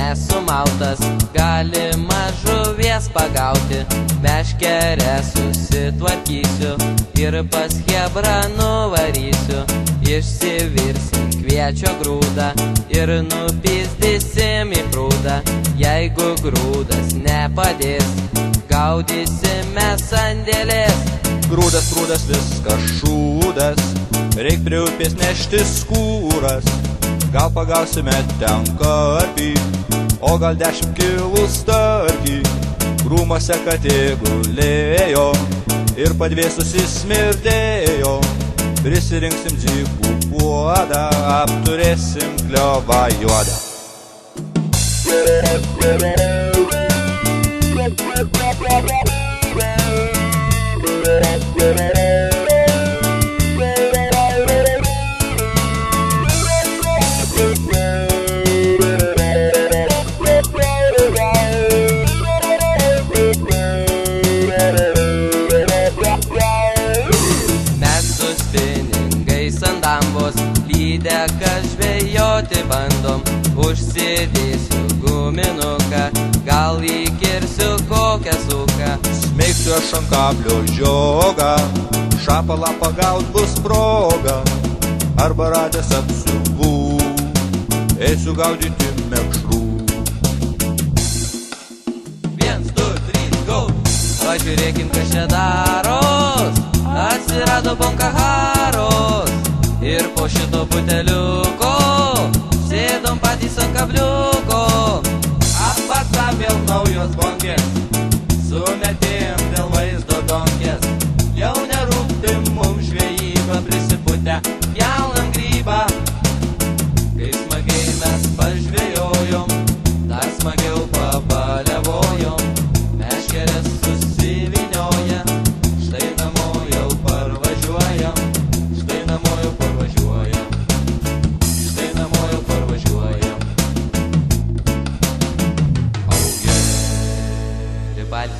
nesumautas, galima žuvies pagauti. Meškerę susitvarkysiu ir pas chebrą nuvarysiu. Išsivirsim kviečio grūdą ir nupizdysim į prūdą. Jeigu grūdas nepadės, gaudysime sandėlės. Grūdas, grūdas, viskas šūdas, reik prie upės nešti skūras. Gal pagausime ten karpį, o gal 10 kilų starkį. Krūmose katė gulėjo ir padvėsusi smirdėjo. Prisirinksim dzikų puodą, apturėsim kliovą juodą. Lydeką žvejoti bandom, užsidėsiu guminuką, gal įkirsiu kokią suką. Smeigsiu aš ant kablio žiogą, šapalą pagaut bus proga, arba radęs apsiuvų, eisiu gaudyti mekšrų. 1, 2, 3, go! Pažiūrėkim, kas čia daros, atsirado bonkaharos. Ir po šito buteliuko sėdom patys ant kabliuko. Apaksa vėl naujos bonkės, sumetėm dėl vaizdo donkės. Jau nerūpti mums žvejybą, prisiputę jaunam grybą. Kai smagiai mes pažvejojom, dar smagiau pabalevojom. Meškerės susivinioja, štai namo jau parvažiuojam. Štai namo jau parvažiuojam. Štai namo jau parvažiuojam. Auge, ribali.